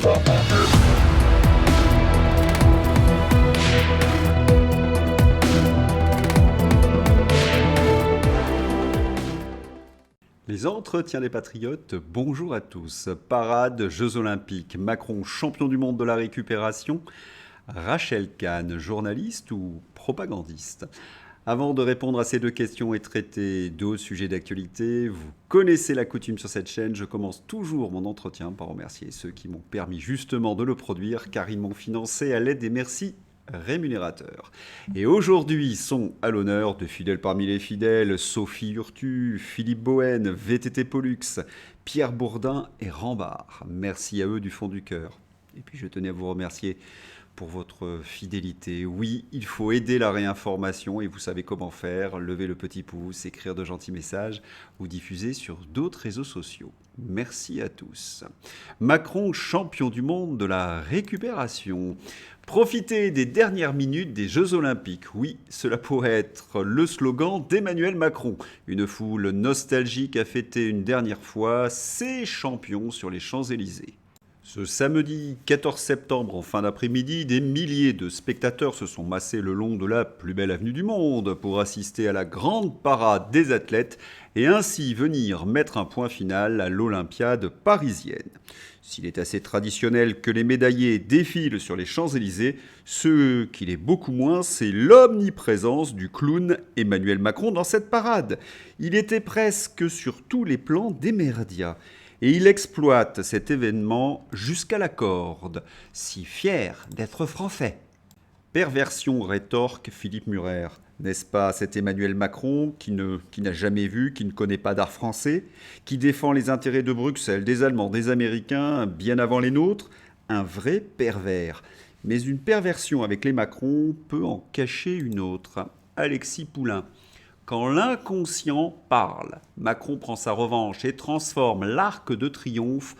Les entretiens des patriotes, bonjour à tous. Parade, Jeux Olympiques, Macron champion du monde de la récupération, Rachel Kahn, journaliste ou propagandiste? Avant de répondre à ces deux questions et traiter d'autres sujets d'actualité, vous connaissez la coutume sur cette chaîne, je commence toujours mon entretien par remercier ceux qui m'ont permis justement de le produire car ils m'ont financé à l'aide des merci rémunérateurs. Et aujourd'hui sont à l'honneur de fidèles parmi les fidèles, Sophie Urtu, Philippe Bohen, VTT Pollux, Pierre Bourdin et Rambard. Merci à eux du fond du cœur. Et puis je tenais à vous remercier pour votre fidélité. Oui, il faut aider la réinformation et vous savez comment faire. Levez le petit pouce, écrire de gentils messages ou diffuser sur d'autres réseaux sociaux. Merci à tous. Macron, champion du monde de la récupération. Profitez des dernières minutes des Jeux Olympiques. Oui, cela pourrait être le slogan d'Emmanuel Macron. Une foule nostalgique a fêté une dernière fois ses champions sur les Champs-Élysées. Ce samedi 14 septembre, en fin d'après-midi, des milliers de spectateurs se sont massés le long de la plus belle avenue du monde pour assister à la grande parade des athlètes et ainsi venir mettre un point final à l'Olympiade parisienne. S'il est assez traditionnel que les médaillés défilent sur les Champs-Élysées, ce qu'il est beaucoup moins, c'est l'omniprésence du clown Emmanuel Macron dans cette parade. Il était presque sur tous les plans des médias. Et il exploite cet événement jusqu'à la corde, si fier d'être français. Perversion, rétorque Philippe Murer. N'est-ce pas cet Emmanuel Macron qui n'a jamais vu, qui ne connaît pas d'art français, qui défend les intérêts de Bruxelles, des Allemands, des Américains, bien avant les nôtres? Un vrai pervers. Mais une perversion avec les Macron peut en cacher une autre. Alexis Poulain. Quand l'inconscient parle, Macron prend sa revanche et transforme l'Arc de Triomphe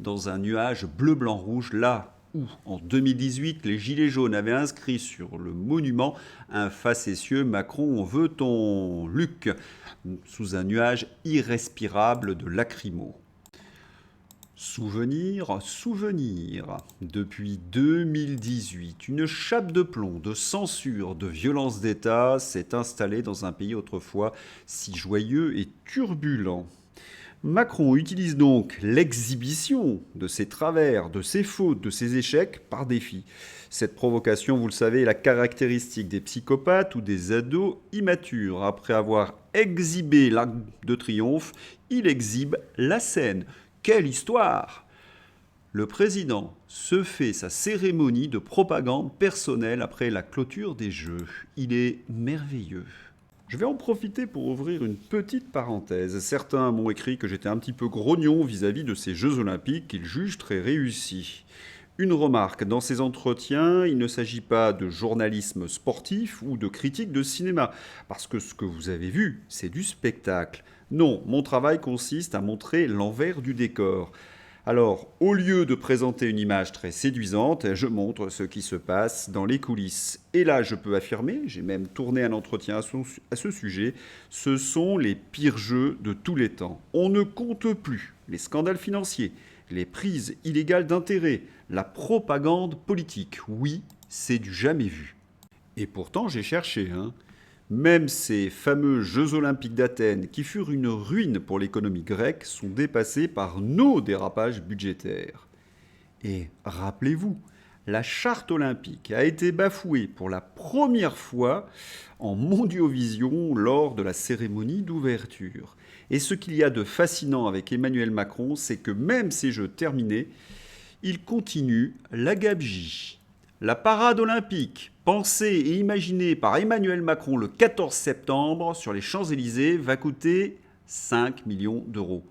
dans un nuage bleu-blanc-rouge, là où, en 2018, les Gilets jaunes avaient inscrit sur le monument un facétieux Macron veut ton Luc, sous un nuage irrespirable de lacrymo. Souvenir. Depuis 2018, une chape de plomb, de censure, de violence d'État s'est installée dans un pays autrefois si joyeux et turbulent. Macron utilise donc l'exhibition de ses travers, de ses fautes, de ses échecs par défi. Cette provocation, vous le savez, est la caractéristique des psychopathes ou des ados immatures. Après avoir exhibé l'Arc de Triomphe, il exhibe la scène. Quelle histoire! Le président se fait sa cérémonie de propagande personnelle après la clôture des Jeux. Il est merveilleux. Je vais en profiter pour ouvrir une petite parenthèse. Certains m'ont écrit que j'étais un petit peu grognon vis-à-vis de ces Jeux Olympiques qu'ils jugent très réussis. Une remarque, dans ces entretiens, il ne s'agit pas de journalisme sportif ou de critique de cinéma, parce que ce que vous avez vu, c'est du spectacle. Non, mon travail consiste à montrer l'envers du décor. Alors, au lieu de présenter une image très séduisante, je montre ce qui se passe dans les coulisses. Et là, je peux affirmer, j'ai même tourné un entretien à ce sujet, ce sont les pires jeux de tous les temps. On ne compte plus les scandales financiers, les prises illégales d'intérêt, la propagande politique. Oui, c'est du jamais vu. Et pourtant, j'ai cherché, Même ces fameux Jeux Olympiques d'Athènes, qui furent une ruine pour l'économie grecque, sont dépassés par nos dérapages budgétaires. Et rappelez-vous, la charte olympique a été bafouée pour la première fois en Mondiovision lors de la cérémonie d'ouverture. Et ce qu'il y a de fascinant avec Emmanuel Macron, c'est que même ces Jeux terminés, il continue la gabegie. La parade olympique, pensée et imaginée par Emmanuel Macron le 14 septembre sur les Champs-Élysées, va coûter 5 millions d'euros.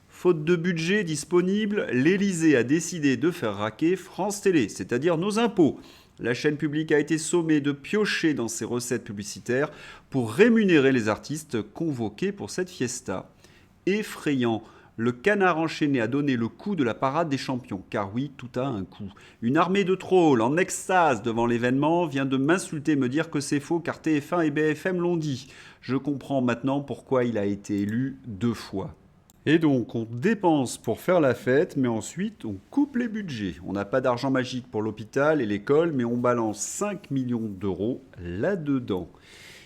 Faute de budget disponible, l'Élysée a décidé de faire raquer France Télé, c'est-à-dire nos impôts. La chaîne publique a été sommée de piocher dans ses recettes publicitaires pour rémunérer les artistes convoqués pour cette fiesta. Effrayant. Le canard enchaîné a donné le coup de la parade des champions, car oui, tout a un coût. Une armée de trolls en extase devant l'événement vient de m'insulter, me dire que c'est faux, car TF1 et BFM l'ont dit. Je comprends maintenant pourquoi il a été élu 2 fois. Et donc, on dépense pour faire la fête, mais ensuite, on coupe les budgets. On n'a pas d'argent magique pour l'hôpital et l'école, mais on balance 5 millions d'euros là-dedans.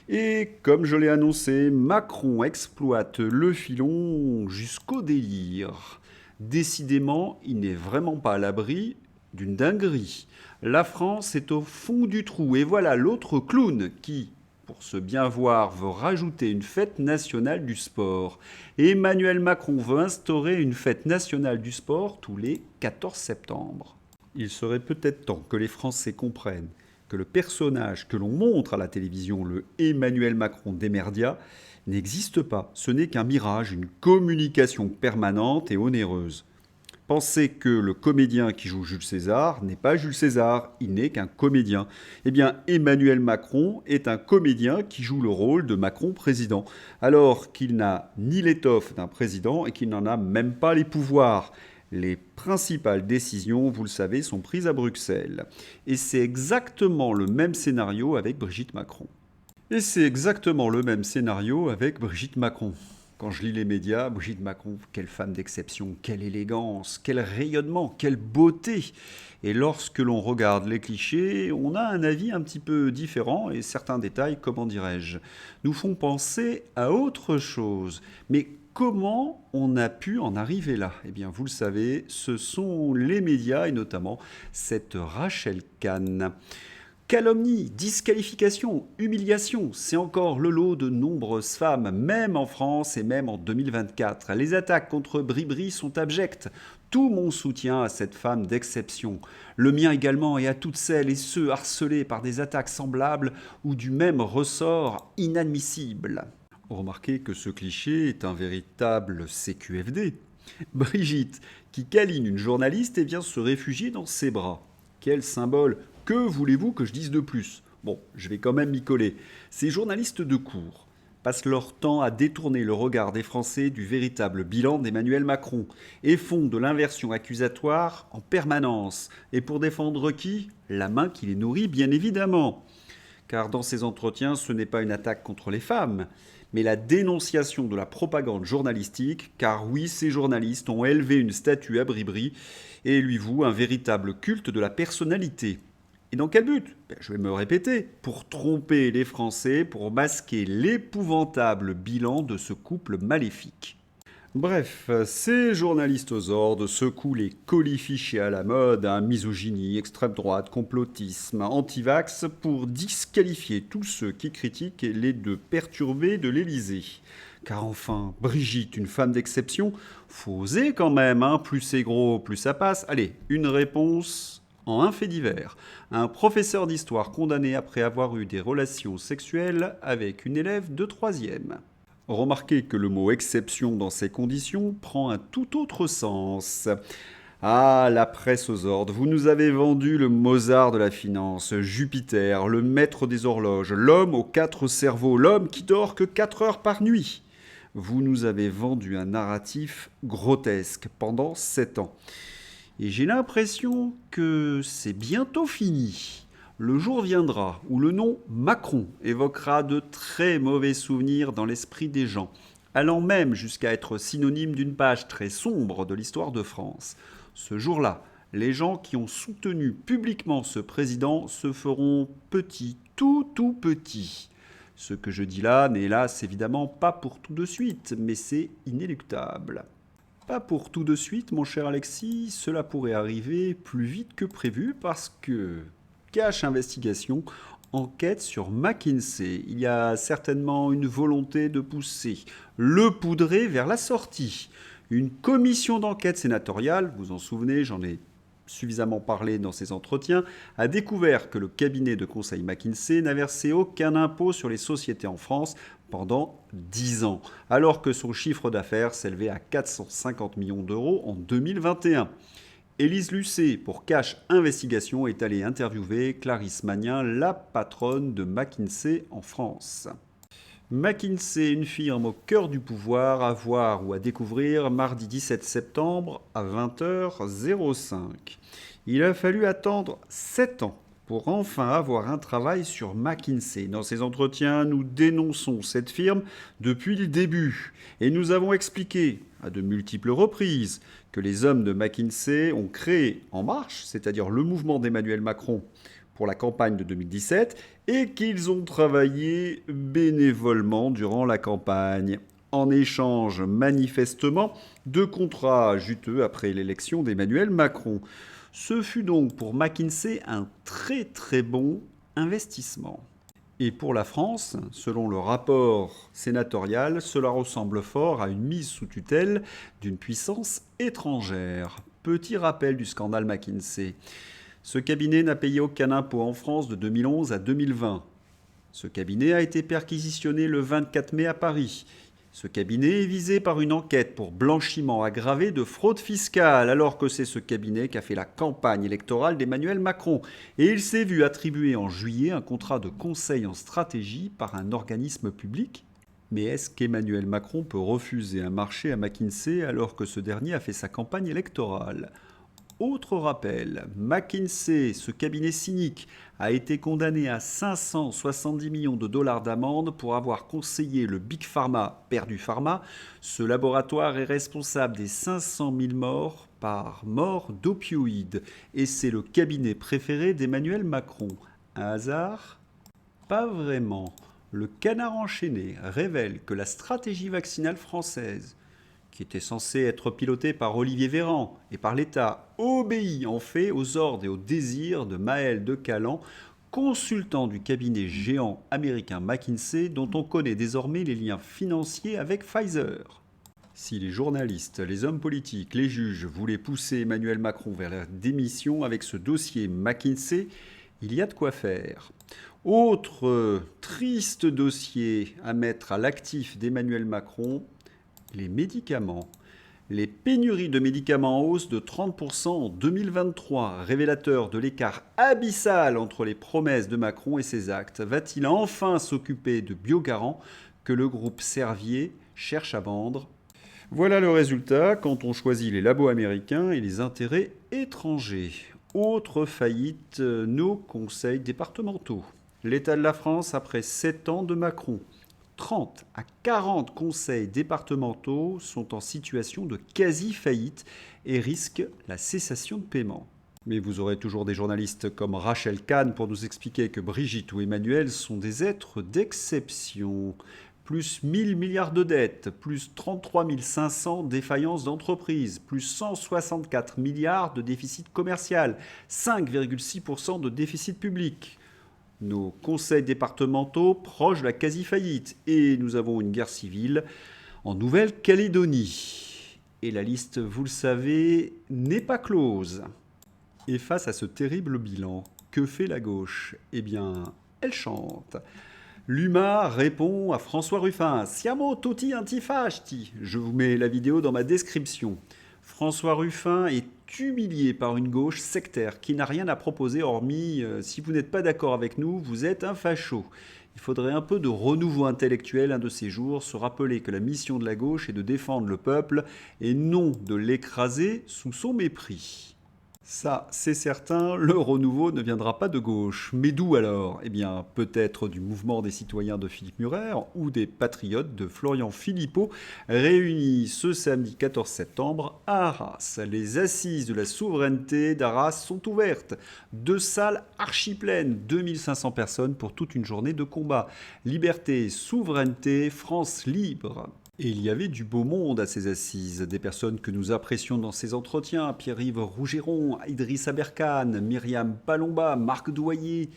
Et comme je l'ai annoncé, Macron exploite le filon jusqu'au délire. Décidément, il n'est vraiment pas à l'abri d'une dinguerie. La France est au fond du trou, et voilà l'autre clown qui, pour se bien voir, veut rajouter une fête nationale du sport. Et Emmanuel Macron veut instaurer une fête nationale du sport tous les 14 septembre. Il serait peut-être temps que les Français comprennent que le personnage que l'on montre à la télévision, le Emmanuel Macron des médias, n'existe pas. Ce n'est qu'un mirage, une communication permanente et onéreuse. Pensez que le comédien qui joue Jules César n'est pas Jules César, il n'est qu'un comédien. Eh bien, Emmanuel Macron est un comédien qui joue le rôle de Macron président, alors qu'il n'a ni l'étoffe d'un président et qu'il n'en a même pas les pouvoirs. Les principales décisions, vous le savez, sont prises à Bruxelles. Et c'est exactement le même scénario avec Brigitte Macron. Et c'est exactement le même scénario avec Brigitte Macron. Quand je lis les médias, Brigitte Macron, quelle femme d'exception, quelle élégance, quel rayonnement, quelle beauté. Et lorsque l'on regarde les clichés, on a un avis un petit peu différent et certains détails, comment dirais-je, nous font penser à autre chose. Mais comment on a pu en arriver là? Eh bien, vous le savez, ce sont les médias et notamment cette Rachel Kahn. Calomnie, disqualification, humiliation, c'est encore le lot de nombreuses femmes, même en France et même en 2024. Les attaques contre Bribri sont abjectes. Tout mon soutien à cette femme d'exception. Le mien également et à toutes celles et ceux harcelés par des attaques semblables ou du même ressort inadmissible. Remarquez que ce cliché est un véritable CQFD. Brigitte, qui câline une journaliste et vient se réfugier dans ses bras. Quel symbole! Que voulez-vous que je dise de plus? Bon, je vais quand même m'y coller. Ces journalistes de cour passent leur temps à détourner le regard des Français du véritable bilan d'Emmanuel Macron et font de l'inversion accusatoire en permanence. Et pour défendre qui? La main qui les nourrit, bien évidemment. Car dans ces entretiens, ce n'est pas une attaque contre les femmes, mais la dénonciation de la propagande journalistique, car oui, ces journalistes ont élevé une statue à Bribri et lui vouent un véritable culte de la personnalité. Et dans quel but? Je vais me répéter, pour tromper les Français, pour masquer l'épouvantable bilan de ce couple maléfique. Bref, ces journalistes aux ordres secouent les colifichets à la mode, misogynie, extrême droite, complotisme, anti-vax, pour disqualifier tous ceux qui critiquent les deux perturbés de l'Élysée. Car enfin, Brigitte, une femme d'exception, faut oser quand même, plus c'est gros, plus ça passe. Allez, une réponse en un fait divers. Un professeur d'histoire condamné après avoir eu des relations sexuelles avec une élève de 3e. Remarquez que le mot exception dans ces conditions prend un tout autre sens. Ah, la presse aux ordres, vous nous avez vendu le Mozart de la finance, Jupiter, le maître des horloges, l'homme aux 4 cerveaux, l'homme qui dort que 4 heures par nuit. Vous nous avez vendu un narratif grotesque pendant 7 ans. Et j'ai l'impression que c'est bientôt fini. Le jour viendra où le nom Macron évoquera de très mauvais souvenirs dans l'esprit des gens, allant même jusqu'à être synonyme d'une page très sombre de l'histoire de France. Ce jour-là, les gens qui ont soutenu publiquement ce président se feront petits, tout petits. Ce que je dis là n'est hélas évidemment pas pour tout de suite, mais c'est inéluctable. Pas pour tout de suite, mon cher Alexis, cela pourrait arriver plus vite que prévu parce que Cash Investigation enquête sur McKinsey. Il y a certainement une volonté de pousser le poudré vers la sortie. Une commission d'enquête sénatoriale, vous en souvenez, j'en ai suffisamment parlé dans ces entretiens, a découvert que le cabinet de conseil McKinsey n'a versé aucun impôt sur les sociétés en France pendant 10 ans, alors que son chiffre d'affaires s'élevait à 450 millions d'euros en 2021. Élise Lucet, pour Cash Investigation, est allée interviewer Clarisse Magnin, la patronne de McKinsey en France. McKinsey, une firme au cœur du pouvoir, à voir ou à découvrir mardi 17 septembre à 20h05. Il a fallu attendre 7 ans pour enfin avoir un travail sur McKinsey. Dans ces entretiens, nous dénonçons cette firme depuis le début et nous avons expliqué à de multiples reprises que les hommes de McKinsey ont créé En Marche, c'est-à-dire le mouvement d'Emmanuel Macron pour la campagne de 2017, et qu'ils ont travaillé bénévolement durant la campagne, en échange manifestement de contrats juteux après l'élection d'Emmanuel Macron. Ce fut donc pour McKinsey un très très bon investissement. Et pour la France, selon le rapport sénatorial, cela ressemble fort à une mise sous tutelle d'une puissance étrangère. Petit rappel du scandale McKinsey. Ce cabinet n'a payé aucun impôt en France de 2011 à 2020. Ce cabinet a été perquisitionné le 24 mai à Paris. Ce cabinet est visé par une enquête pour blanchiment aggravé de fraude fiscale, alors que c'est ce cabinet qui a fait la campagne électorale d'Emmanuel Macron. Et il s'est vu attribuer en juillet un contrat de conseil en stratégie par un organisme public. Mais est-ce qu'Emmanuel Macron peut refuser un marché à McKinsey alors que ce dernier a fait sa campagne électorale ? Autre rappel, McKinsey, ce cabinet cynique, a été condamné à 570 millions de dollars d'amende pour avoir conseillé le Big Pharma, perdu Pharma. Ce laboratoire est responsable des 500 000 morts par mort d'opioïdes. Et c'est le cabinet préféré d'Emmanuel Macron. Un hasard ? Pas vraiment. Le Canard enchaîné révèle que la stratégie vaccinale française, qui était censé être piloté par Olivier Véran et par l'État, obéit en fait aux ordres et aux désirs de Maël de Calan, consultant du cabinet géant américain McKinsey, dont on connaît désormais les liens financiers avec Pfizer. Si les journalistes, les hommes politiques, les juges voulaient pousser Emmanuel Macron vers la démission avec ce dossier McKinsey, il y a de quoi faire. Autre triste dossier à mettre à l'actif d'Emmanuel Macron, les médicaments. Les pénuries de médicaments en hausse de 30% en 2023, révélateur de l'écart abyssal entre les promesses de Macron et ses actes. Va-t-il enfin s'occuper de Biogarant que le groupe Servier cherche à vendre ? Voilà le résultat quand on choisit les labos américains et les intérêts étrangers. Autre faillite, nos conseils départementaux. L'état de la France après 7 ans de Macron. 30 à 40 conseils départementaux sont en situation de quasi-faillite et risquent la cessation de paiement. Mais vous aurez toujours des journalistes comme Rachel Kahn pour nous expliquer que Brigitte ou Emmanuel sont des êtres d'exception. Plus 1000 milliards de dettes, plus 33 500 défaillances d'entreprises, plus 164 milliards de déficit commercial, 5,6% de déficit public. Nos conseils départementaux proches de la quasi-faillite. Et nous avons une guerre civile en Nouvelle-Calédonie. Et la liste, vous le savez, n'est pas close. Et face à ce terrible bilan, que fait la gauche ? Eh bien, elle chante. L'UMA répond à François Ruffin. Siamo tutti antifasci. Je vous mets la vidéo dans ma description. François Ruffin est humilié par une gauche sectaire qui n'a rien à proposer hormis si vous n'êtes pas d'accord avec nous, vous êtes un facho. Il faudrait un peu de renouveau intellectuel un de ces jours, se rappeler que la mission de la gauche est de défendre le peuple et non de l'écraser sous son mépris. Ça, c'est certain, le renouveau ne viendra pas de gauche. Mais d'où alors ? Eh bien, peut-être du mouvement des citoyens de Philippe Murer ou des patriotes de Florian Philippot, réunis ce samedi 14 septembre à Arras. Les assises de la souveraineté d'Arras sont ouvertes. 2 salles archi-pleines, 2500 personnes pour toute une journée de combat. Liberté, souveraineté, France libre. Et il y avait du beau monde à ces assises, des personnes que nous apprécions dans ces entretiens, Pierre-Yves Rougeron, Idriss Aberkane, Myriam Palomba, Marc Douaillé,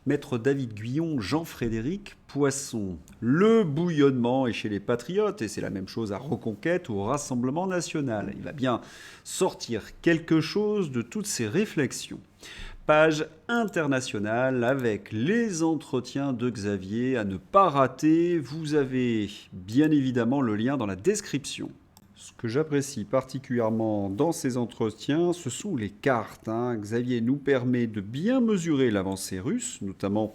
Maître David Guyon, Jean-Frédéric Poisson. Le bouillonnement est chez les patriotes, et c'est la même chose à Reconquête ou au Rassemblement national. Il va bien sortir quelque chose de toutes ces réflexions. Page internationale avec les entretiens de Xavier à ne pas rater. Vous avez bien évidemment le lien dans la description. Ce que j'apprécie particulièrement dans ces entretiens, ce sont les cartes. Xavier nous permet de bien mesurer l'avancée russe, notamment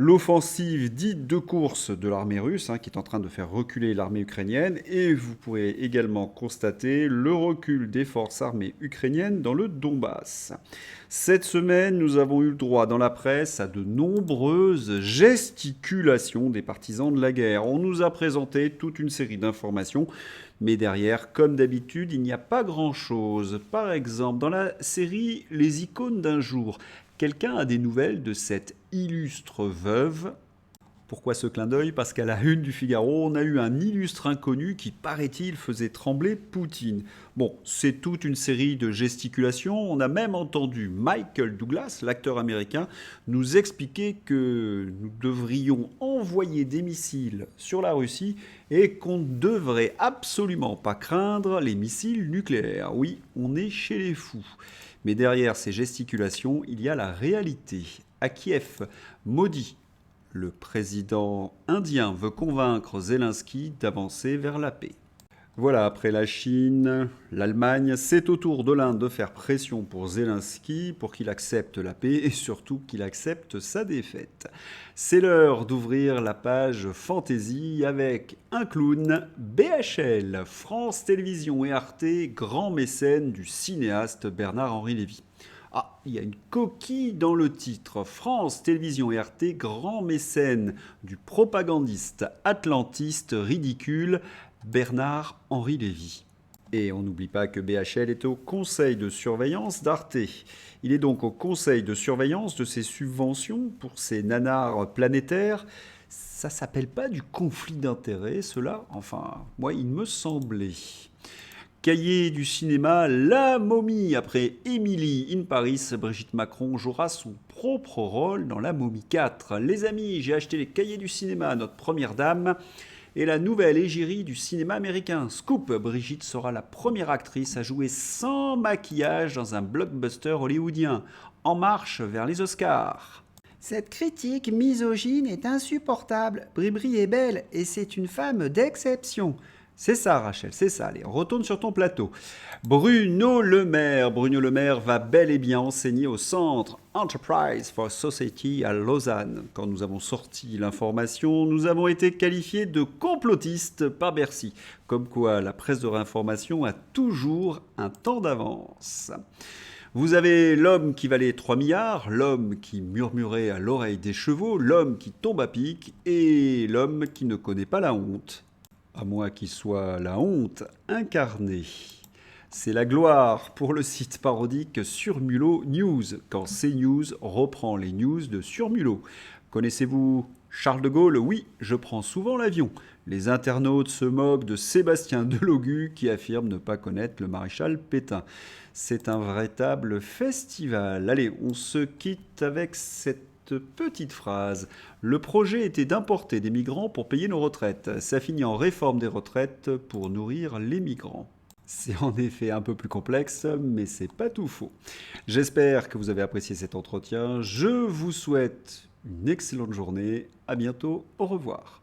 L'offensive dite de course de l'armée russe, qui est en train de faire reculer l'armée ukrainienne, et vous pourrez également constater le recul des forces armées ukrainiennes dans le Donbass. Cette semaine, nous avons eu le droit dans la presse à de nombreuses gesticulations des partisans de la guerre. On nous a présenté toute une série d'informations, mais derrière, comme d'habitude, il n'y a pas grand-chose. Par exemple, dans la série Les icônes d'un jour, quelqu'un a des nouvelles de cette illustre veuve? Pourquoi ce clin d'œil? Parce qu'à la une du Figaro, on a eu un illustre inconnu qui, paraît-il, faisait trembler Poutine. Bon, c'est toute une série de gesticulations. On a même entendu Michael Douglas, l'acteur américain, nous expliquer que nous devrions envoyer des missiles sur la Russie et qu'on ne devrait absolument pas craindre les missiles nucléaires. Oui, on est chez les fous. Mais derrière ces gesticulations, il y a la réalité. À Kiev, Modi, le président indien, veut convaincre Zelensky d'avancer vers la paix. Voilà, après la Chine, l'Allemagne, c'est au tour de l'Inde de faire pression pour Zelensky pour qu'il accepte la paix et surtout qu'il accepte sa défaite. C'est l'heure d'ouvrir la page fantasy avec un clown, BHL, France Télévisions et Arte, grand mécène du cinéaste Bernard-Henri Lévy. Ah, il y a une coquille dans le titre. France Télévisions et Arte, grand mécène du propagandiste atlantiste ridicule Bernard-Henri Lévy. Et on n'oublie pas que BHL est au conseil de surveillance d'Arte. Il est donc au conseil de surveillance de ses subventions pour ses nanars planétaires. Ça s'appelle pas du conflit d'intérêts, cela? Enfin, moi, il me semblait. Cahier du cinéma, La Momie. Après Emily in Paris, Brigitte Macron jouera son propre rôle dans La Momie 4. Les amis, j'ai acheté les cahiers du cinéma à notre première dame et la nouvelle égérie du cinéma américain. Scoop, Brigitte sera la première actrice à jouer sans maquillage dans un blockbuster hollywoodien. En marche vers les Oscars. Cette critique misogyne est insupportable. Bribri est belle et c'est une femme d'exception. C'est ça, Rachel, c'est ça. Allez, retourne sur ton plateau. Bruno Le Maire. Bruno Le Maire va bel et bien enseigner au centre Enterprise for Society à Lausanne. Quand nous avons sorti l'information, nous avons été qualifiés de complotistes par Bercy. Comme quoi, la presse de réinformation a toujours un temps d'avance. Vous avez l'homme qui valait 3 milliards, l'homme qui murmurait à l'oreille des chevaux, l'homme qui tombe à pic et l'homme qui ne connaît pas la honte. À moins qu'il soit la honte incarnée. C'est la gloire pour le site parodique Surmulot News, quand CNews reprend les news de Surmulot. Connaissez-vous Charles de Gaulle? Oui, je prends souvent l'avion. Les internautes se moquent de Sébastien Delogu qui affirme ne pas connaître le maréchal Pétain. C'est un véritable festival. Allez, on se quitte avec cette petite phrase. Le projet était d'importer des migrants pour payer nos retraites. Ça finit en réforme des retraites pour nourrir les migrants. C'est en effet un peu plus complexe, mais c'est pas tout faux. J'espère que vous avez apprécié cet entretien. Je vous souhaite une excellente journée. À bientôt. Au revoir.